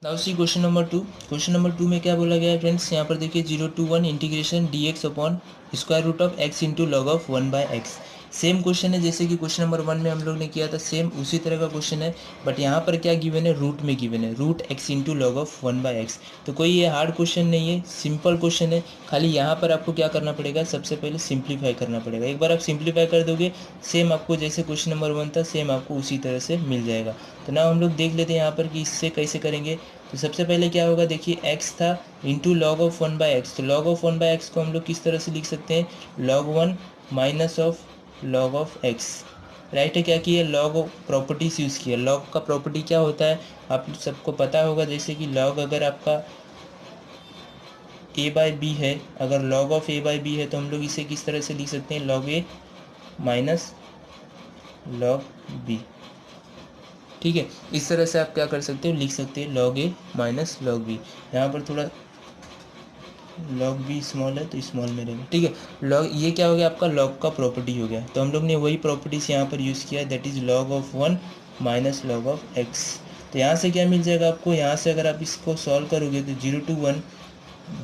Now see question number 2। Question number 2 में क्या बोला गया है फ्रेंड्स, यहाँ पर देखिए 0 to 1 integration D X upon square root of X into log of 1/x। Same question है जैसे कि क्वेश्चन नंबर 1 में हम लोग ने किया था, सेम उसी तरह का क्वेश्चन है। बट यहाँ पर क्या गिवन है, रूट में गिवन है, root X into log of 1/x। तो कोई ये हार्ड क्वेश्चन नहीं है, सिंपल क्वेश्चन है। खाली यहाँ पर आपको क्या करना पड़ेगा, सबसे पहले सिंप्लीफाई करना पड़ेगा। एक बार आप सिंप्लीफाई कर दोगे, सेम आपको जैसे क्वेश्चन नंबर 1 था सेम आपको उसी तरह से मिल जाएगा। तो ना हम लोग देख लेते हैं यहाँ पर कि इससे कैसे करेंगे। तो सबसे पहले क्या होगा, देखिए x था इंटू लॉग ऑफ 1/x। तो लॉग ऑफ 1/x को हम लोग किस तरह से लिख सकते हैं, log 1 minus of log of x। Right है, क्या किया, लॉग प्रॉपर्टीज यूज़ किया। लॉग का प्रॉपर्टी क्या होता है आप सबको पता होगा, जैसे कि लॉग अगर आपका a/b है, अगर लॉग ऑफ a/b है तो हम लोग इसे किस तरह से लिख सकते हैं, log a minus log b। ठीक है, इस तरह से आप क्या कर सकते हो, लिख सकते हैं log a minus log b। यहाँ पर थोड़ा log b स्मॉल है तो स्मॉल में रहेगा। ठीक है, log ये क्या हो गया, आपका log का प्रॉपर्टी हो गया। तो हम लोग ने वही प्रॉपर्टीज यहाँ पर यूज़ किया, that is log of 1 minus log of x। तो यहाँ से क्या मिल जाएगा आपको, यहाँ से अगर आप इसको सॉल्व करोगे तो 0 to 1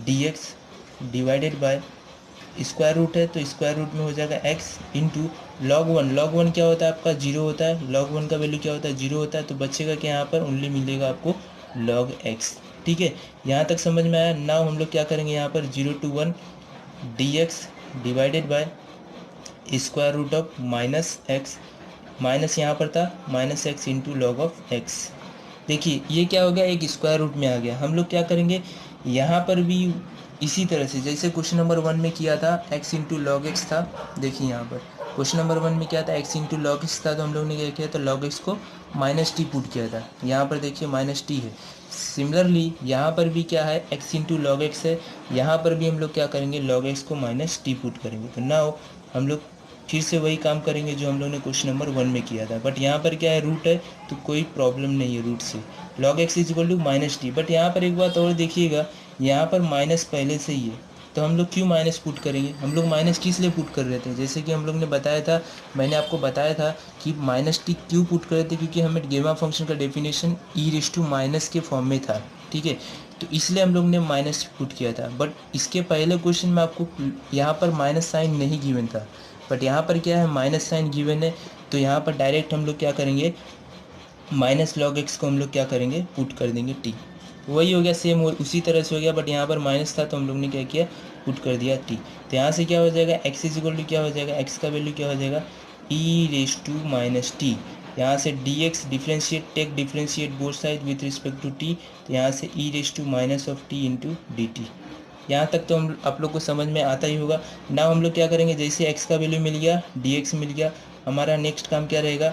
dx divided by square root है तो स्क्वायर रूट में हो जाएगा x इंटू log 1। log 1 क्या होता है आपका, जीरो होता है। log 1 का वैल्यू क्या होता है, जीरो होता है। तो बचेगा क्या यहाँ पर, ओनली मिलेगा आपको log x। ठीक है, यहाँ तक समझ में आया। नाउ हम लोग क्या करेंगे, यहाँ पर 0 to 1 dx divided by square root of minus X. Minus यहाँ पर था minus X into log of X. देखिए ये क्या हो गया, एक स्क्वायर रूट में आ गया। हम लोग क्या करेंगे, यहाँ पर भी इसी तरह से जैसे क्वेश्चन नंबर 1 में किया था, x इंटू लॉग एक्स था। देखिए यहाँ पर क्वेश्चन नंबर 1 में क्या था, x इंटू लॉग एक्स था। तो हम लोग ने क्या किया था, लॉग एक्स को माइनस टी पुट किया था। यहाँ पर देखिए माइनस टी है। सिमिलरली यहाँ पर भी क्या है, x इंटू लॉग एक्स है। यहाँ पर भी हम लोग क्या करेंगे, लॉग एक्स को माइनस टी पुट करेंगे। तो नाउ हम लोग फिर से वही काम करेंगे जो हम लोग ने क्वेश्चन नंबर 1 में किया था। बट यहाँ पर क्या है, रूट है तो कोई प्रॉब्लम नहीं है रूट से। log x is equal to minus T. But यहाँ पर एक बात और देखिएगा, यहाँ पर माइनस पहले से ही है तो हम लोग क्यों माइनस पुट करेंगे, हम लोग माइनस टी इसलिए पुट कर रहे थे, जैसे कि हम लोग ने बताया था, मैंने आपको बताया था कि माइनस टी क्यों पुट कर रहे थे, क्योंकि हमें गेमा फंक्शन का definition E raise to minus के फॉर्म में था। ठीक है, तो इसलिए हम लोग ने माइनस पुट किया था। बट इसके पहले क्वेश्चन में आपको यहाँ पर माइनस साइन नहीं गिवन था, बट यहाँ पर क्या है, माइनस साइन गिवन है। तो यहाँ पर डायरेक्ट हम लोग क्या करेंगे, माइनस लॉग एक्स को हम लोग क्या करेंगे, पुट कर देंगे टी। वही हो गया, सेम उसी तरह से हो गया। बट यहाँ पर माइनस था तो हम लोग ने क्या किया, पुट कर दिया टी। तो यहाँ से क्या हो जाएगा, एक्स इज इक्वल टू क्या हो जाएगा, एक्स का वैल्यू क्या हो जाएगा, e raise to minus t. यहाँ से d x differentiate, take differentiate both side with respect to t. तो यहाँ से e raise to minus of t into d t. यहाँ तक तो हम आप लोग को समझ में आता ही होगा। ना हम लोग क्या करेंगे, जैसे x का वैल्यू मिल गया, dx मिल गया, हमारा नेक्स्ट काम क्या रहेगा,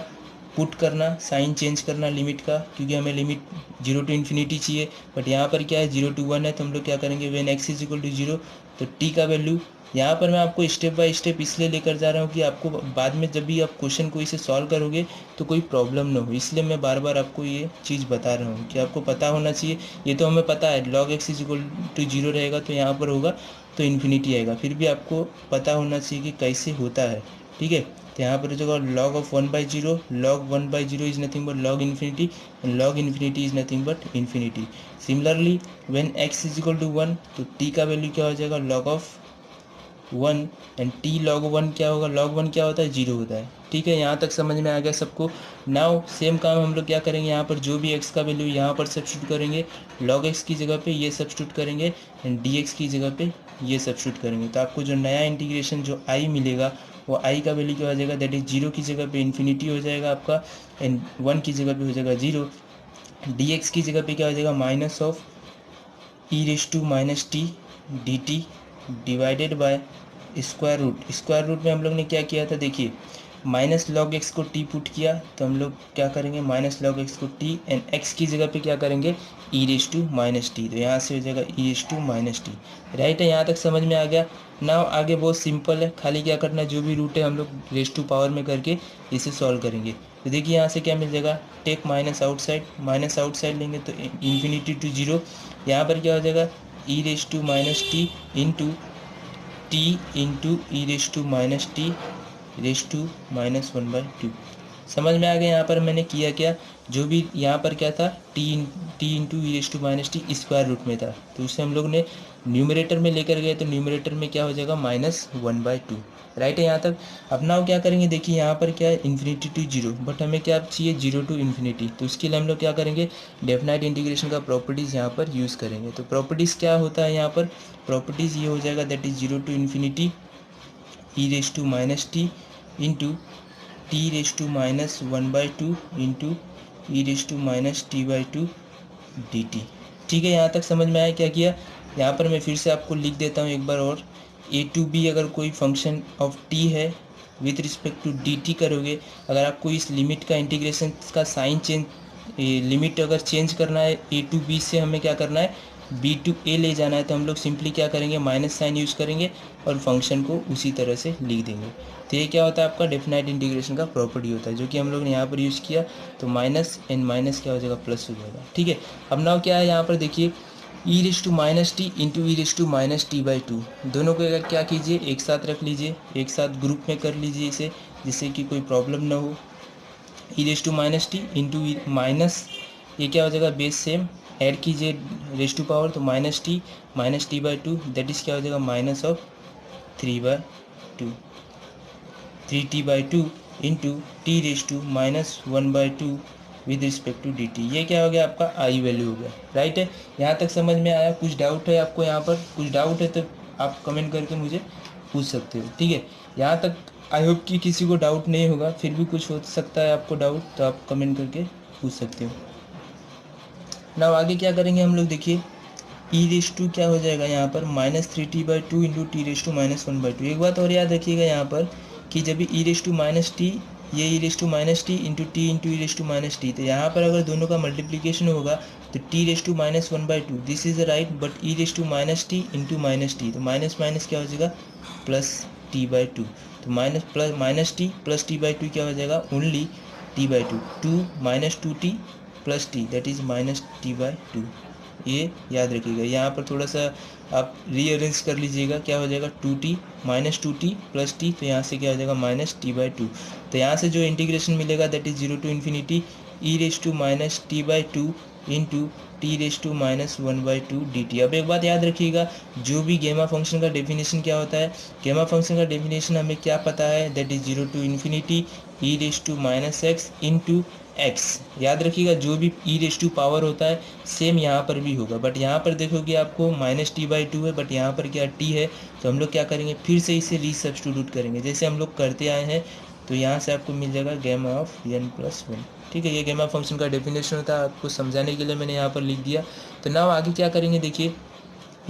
पुट करना, साइन चेंज करना लिमिट का, क्योंकि हमें लिमिट 0 to ∞ चाहिए। बट यहाँ पर क्या है, 0 to 1 है तो हम लोग क्या करेंगे, when x is equal to 0 तो t का वैल्यू। यहाँ पर मैं आपको स्टेप बाय स्टेप इसलिए लेकर जा रहा हूँ कि आपको बाद में जब भी आप क्वेश्चन को इसे सॉल्व करोगे तो कोई प्रॉब्लम ना हो, इसलिए मैं बार बार आपको ये चीज़ बता रहा हूँ कि आपको पता होना चाहिए। ये तो हमें पता है log x is equal to 0 रहेगा तो यहाँ पर होगा तो इन्फिनिटी आएगा, फिर भी आपको पता होना चाहिए कि कैसे होता है। ठीक है, तो यहाँ पर जो log of 1/0, log 1/0 is nothing but log infinity, and log infinity is nothing but infinity. Similarly when x is equal to 1 तो t का वैल्यू क्या हो जाएगा, log of 1 and t log 1 क्या होगा, log 1 क्या होता है, 0 होता है। ठीक है, यहाँ तक समझ में आ गया सबको। नाउ सेम काम हम लोग क्या करेंगे, यहाँ पर जो भी x का वैल्यू यहाँ पर सब्स्टिट्यूट करेंगे, log x की जगह पे ये सब्स्टिट्यूट करेंगे एंड dx की जगह पे ये सब्स्टिट्यूट करेंगे। तो आपको जो नया इंटीग्रेशन जो i मिलेगा वो i का वैल्यू क्या हो जाएगा, दैट इज 0 की जगह पे इन्फिनिटी हो जाएगा आपका, एंड 1 की जगह पे हो जाएगा 0। dx की जगह पे क्या हो जाएगा, minus of e raise to minus t d t divided by square root में हम लोग ने क्या किया था, देखिए माइनस लॉग एक्स को टी पुट किया तो हम लोग क्या करेंगे, माइनस लॉग एक्स को टी एंड एक्स की जगह पे क्या करेंगे, e raise to minus t. तो यहाँ से हो जाएगा e raise to minus t. Right है, यहाँ तक समझ में आ गया। नाउ आगे बहुत सिंपल है, खाली क्या करना है, जो भी रूट है हम लोग रेस टू पावर में करके इसे सॉल्व करेंगे। तो देखिए यहाँ से क्या मिल जाएगा, टेक माइनस आउटसाइड लेंगे तो इन्फिनिटी टू 0। यहाँ पर क्या हो जाएगा, e raise to minus T into t into E raise to minus t raise to -1/2। समझ में आ गया। यहाँ पर मैंने किया क्या, जो भी यहाँ पर क्या था T into E raise to minus T square root में था, तो उसे हम लोग ने न्यूमरेटर में लेकर गए, तो न्यूमरेटर में क्या हो जाएगा -1/2। राइट है यहाँ तक। अब नाउ क्या करेंगे, देखिए यहाँ पर क्या है इन्फिनिटी टू जीरो, बट हमें क्या चाहिए 0 टू इन्फिनिटी, तो उसके लिए हम लोग क्या करेंगे डेफिनाइट इंटीग्रेशन का प्रॉपर्टीज़ यहाँ पर यूज़ करेंगे। तो प्रॉपर्टीज़ क्या होता है यहाँ पर, प्रॉपर्टीज़ ये हो जाएगा that is 0 to infinity E raise to minus T into T raise to -1/2 into E raise to -t/2 dt। ठीक है, यहाँ तक समझ में आया क्या किया। यहाँ पर मैं फिर से आपको लिख देता हूँ एक बार और, a टू b अगर कोई फंक्शन ऑफ t है विथ रिस्पेक्ट टू dt करोगे, अगर आपको इस लिमिट का इंटीग्रेशन का साइन चेंज, लिमिट अगर चेंज करना है a टू b से हमें क्या करना है b टू a ले जाना है, तो हम लोग सिंपली क्या करेंगे माइनस साइन यूज़ करेंगे और फंक्शन को उसी तरह से लिख देंगे। तो ये क्या होता है आपका डेफिनाइट इंटीग्रेशन का प्रॉपर्टी होता है, जो कि हम लोग ने यहाँ पर यूज़ किया। तो माइनस एंड माइनस क्या हो जाएगा प्लस हो जाएगा। ठीक है, अब नाउ क्या है यहाँ पर देखिए e raise to minus T into E raise to minus t/2, दोनों को अगर क्या कीजिए एक साथ रख लीजिए, एक साथ ग्रुप में कर लीजिए इसे, जिससे कि कोई प्रॉब्लम ना हो। E raise to minus T into minus, ये क्या हो जाएगा बेस सेम, ऐड कीजिए रेस टू पावर, तो -t/2 दैट इज़ क्या हो जाएगा -3/2, 3t/2 into T raise to -1/2 with respect to dt। ये क्या हो गया आपका आई वैल्यू हो गया। राइट है, यहाँ तक समझ में आया। कुछ डाउट है आपको, यहाँ पर कुछ डाउट है तो आप कमेंट करके मुझे पूछ सकते हो। ठीक है, यहाँ तक आई होप कि किसी को डाउट नहीं होगा, फिर भी कुछ हो सकता है आपको डाउट, तो आप कमेंट करके पूछ सकते हो। ना आगे क्या करेंगे हम लोग, देखिए ई रेस टू क्या हो जाएगा यहाँ पर -3t/2 into T raise to -1/2। एक बात और याद रखिएगा यहाँ पर कि जब e raise to minus t, ये e raise to minus T into E raise to minus t, तो यहाँ पर अगर दोनों का मल्टीप्लीकेशन होगा तो t raise to -1/2 this is right, but e raise to minus T into minus t, तो माइनस माइनस क्या हो जाएगा +t/2, तो माइनस टी प्लस t/2 क्या हो जाएगा only t/2, 2 -2t plus T that is -t/2। ये याद रखिएगा। यहाँ पर थोड़ा सा आप रीअरेंज कर लीजिएगा, क्या हो जाएगा 2t -2t प्लस टी, तो यहाँ से क्या हो जाएगा -t/2। तो यहाँ से जो इंटीग्रेशन मिलेगा that is 0 to infinity E raise to -t/2 into T raise to -1/2 dt। अब एक बात याद रखिएगा, जो भी गेमा फंक्शन का डेफिनेशन क्या होता है, गेमा फंक्शन का डेफिनेशन हमें क्या पता है that is 0 to infinity E raise to -x into x। याद रखिएगा जो भी ई रेस टू पावर होता है सेम यहाँ पर भी होगा, बट यहाँ पर देखोगे आपको -t/2 है, बट यहाँ पर क्या t है, तो हम लोग क्या करेंगे फिर से इसे रीसब्स्टिट्यूट करेंगे जैसे हम लोग करते आए हैं। तो यहाँ से आपको मिल जाएगा गेमा ऑफ n+1। ठीक है, ये गेमा फंक्शन का डेफिनेशन होता है, आपको समझाने के लिए मैंने यहाँ पर लिख दिया। तो नाउ आगे क्या करेंगे, देखिए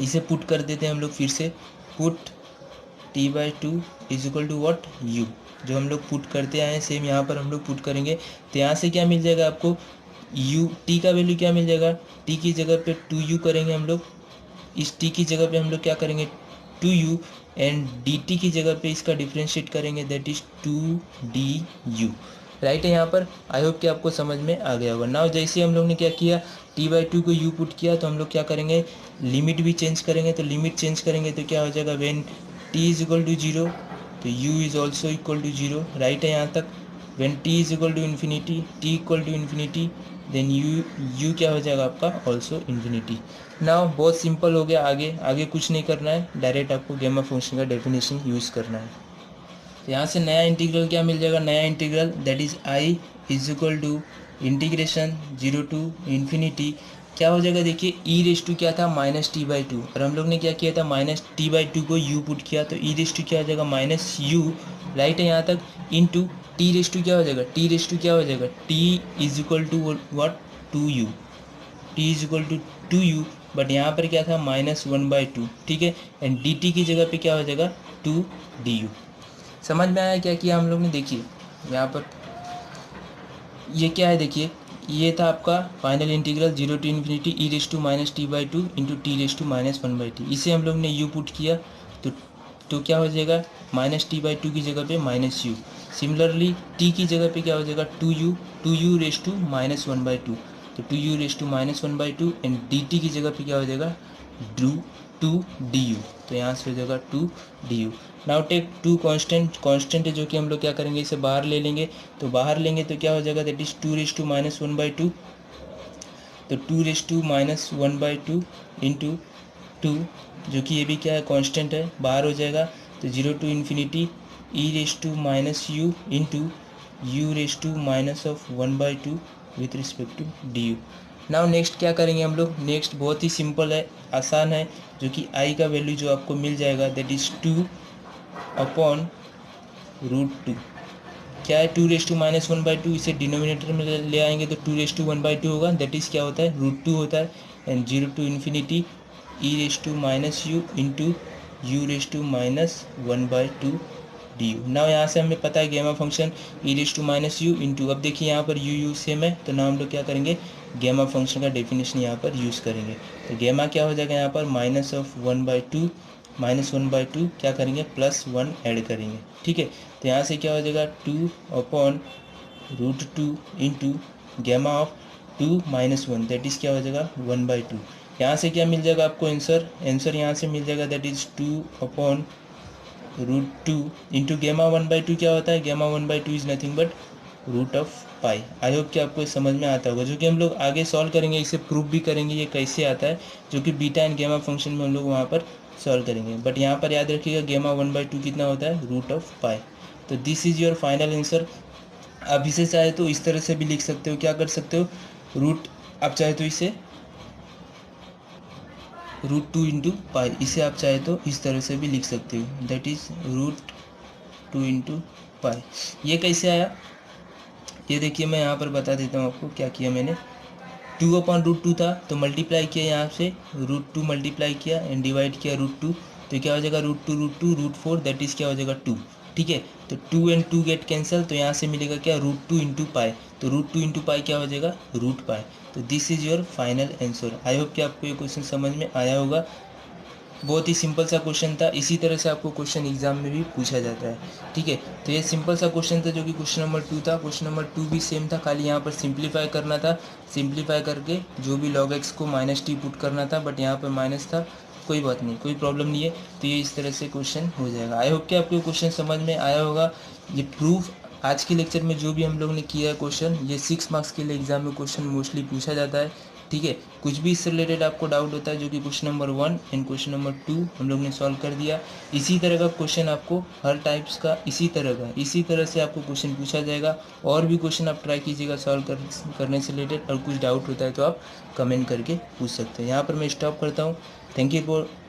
इसे पुट कर देते हैं हम लोग फिर से, put t/2 is equal to what u, जो हम लोग पुट करते आए हैं सेम यहाँ पर हम लोग पुट करेंगे। तो यहाँ से क्या मिल जाएगा आपको u, t का वैल्यू क्या मिल जाएगा, t की जगह पे 2u करेंगे हम लोग, इस t की जगह पे हम लोग क्या करेंगे 2u, एंड dt की जगह पे इसका डिफ्रेंशिएट करेंगे दैट इज 2du। राइट है, यहाँ पर आई होप कि आपको समझ में आ गया होगा। नाउ जैसे हम लोग ने क्या किया t/2 को u पुट किया, तो हम लोग क्या करेंगे लिमिट भी चेंज करेंगे। तो लिमिट चेंज करेंगे तो क्या हो जाएगा when t is equal to 0 तो u is also equal to 0। Right है यहाँ तक। When t is equal to infinity, t equal to infinity, then u क्या हो जाएगा आपका ऑल्सो इन्फिनिटी। नाउ बहुत सिंपल हो गया, आगे कुछ नहीं करना है, डायरेक्ट आपको गेमा फंक्शन का डेफिनेशन यूज़ करना है। तो यहाँ से नया इंटीग्रल क्या मिल जाएगा, नया integral that is I is equal to integration 0 to infinity क्या हो जाएगा, देखिए ई रेस टू क्या था -t/2, और हम लोग ने क्या किया था -t/2 को u पुट किया, तो ई रेस टू क्या हो जाएगा -u। राइट है यहाँ तक, इंटू टी रेस टू क्या हो जाएगा, टी रेस टू क्या हो जाएगा, t is equal to what 2u, t is equal to 2u, but यहाँ पर क्या था -1/2। ठीक है, एंड dt की जगह पे क्या हो जाएगा 2du। समझ में आया क्या किया हम लोग ने, देखिए यहाँ पर ये क्या है, देखिए ये था आपका final integral 0 to infinity E raise to -t/2 into T raise to -1/t। इसे हम लोग ने u पुट किया, तो क्या हो जाएगा -t/2 की जगह पे -u। सिमिलरली t की जगह पे क्या हो जाएगा 2u रेस टू -1/2, तो 2u race to -1/2, and dt की जगह पे क्या हो जाएगा 2 du। तो यहाँ से हो जाएगा 2 du। Now take to constant, constant है जो कि हम लोग क्या करेंगे, इसे बाहर ले लेंगे। तो बाहर लेंगे तो क्या हो जाएगा, दैट इज 2⁻1/2। तो 2⁻1/2 इंटू 2, जो कि ये भी क्या है, कांस्टेंट है, बाहर हो जाएगा। तो 0 to infinity e⁻u into u⁻1/2 with respect to du। Now next क्या करेंगे हम लोग, नेक्स्ट बहुत ही सिंपल है, आसान है, जो कि i का वैल्यू जो आपको मिल जाएगा दैट इज 2/√2। क्या है, 2⁻1/2, इसे डिनोमिनेटर में ले आएंगे तो 2⁻1/2 होगा, दैट इज़ क्या होता है, √2 होता है। And 0 to infinity e⁻u into u⁻1/2 du। Now यहाँ से हमें पता है गेमा फंक्शन e⁻u इंटू, अब देखिए यहाँ पर u सेम है, तो नाउ हम लोग क्या करेंगे, गेमा फंक्शन का डेफिनेशन यहाँ पर यूज़ करेंगे। तो गेमा क्या हो जाएगा यहाँ पर, -1/2 क्या करेंगे, +1 ऐड करेंगे। ठीक है, तो यहाँ से क्या हो जाएगा, 2/√2 इंटू गेमा ऑफ 2-1, दैट इज़ क्या हो जाएगा, 1/2। यहाँ से क्या मिल जाएगा आपको आंसर यहाँ से मिल जाएगा, दैट इज़ 2/√2 इंटू गेमा 1/2 क्या होता है, gamma 1/2 is nothing but √π। I hope कि आपको समझ में आता होगा, जो कि हम लोग आगे सॉल्व करेंगे, इसे प्रूव भी करेंगे ये कैसे आता है, जो कि बीटा एंड गेमा फंक्शन में हम लोग वहाँ पर सॉल्व करेंगे। बट यहाँ पर याद रखिएगा गेमा 1/2 कितना होता है, √π। तो this is your final answer. आप इसे चाहे तो इस तरह से भी लिख सकते हो, क्या कर सकते हो, आप चाहे तो इसे √2 इंटू पाई, इसे आप चाहे तो इस तरह से भी लिख सकते हो, दैट इज़ √2 इंटू पाई। ये कैसे आया, ये देखिए मैं यहाँ पर बता देता हूँ आपको क्या किया मैंने। 2/√2 था तो मल्टीप्लाई किया यहाँ से, √2 मल्टीप्लाई किया एंड डिवाइड किया √2, तो क्या हो जाएगा, √2 √4, दैट इज़ क्या हो जाएगा 2। ठीक है, तो 2 एंड 2 गेट कैंसिल, तो यहाँ से मिलेगा क्या, √2 इंटू पाई, तो √2 इंटू पाई क्या हो जाएगा, √π। तो this is your final answer. I hope कि आपको ये क्वेश्चन समझ में आया होगा। बहुत ही सिंपल सा क्वेश्चन था, इसी तरह से आपको क्वेश्चन एग्जाम में भी पूछा जाता है। ठीक है, तो ये सिंपल सा क्वेश्चन था जो कि क्वेश्चन नंबर 2 था। क्वेश्चन नंबर 2 भी सेम था, खाली यहाँ पर सिंप्लीफाई करना था, सिंप्लीफाई करके जो भी log x को -t पुट करना था, बट यहाँ पर माइनस था, कोई बात नहीं, कोई प्रॉब्लम नहीं है। तो ये इस तरह से क्वेश्चन हो जाएगा। आई होप कि आपको क्वेश्चन समझ में आया होगा। ये प्रूफ आज के लेक्चर में जो भी हम लोग ने किया है क्वेश्चन, ये 6 मार्क्स के लिए एग्जाम में क्वेश्चन मोस्टली पूछा जाता है। ठीक है, कुछ भी इससे रिलेटेड आपको डाउट होता है, जो कि question number 1 and question number 2 हम लोग ने सॉल्व कर दिया। इसी तरह का क्वेश्चन आपको हर टाइप्स का इसी तरह से आपको क्वेश्चन पूछा जाएगा। और भी क्वेश्चन आप ट्राई कीजिएगा सॉल्व करने से रिलेटेड, और कुछ डाउट होता है तो आप कमेंट करके पूछ सकते हैं। यहाँ पर मैं स्टॉप करता हूँ। Thank you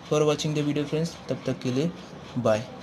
for watching the video friends, तब तक के लिए बाय।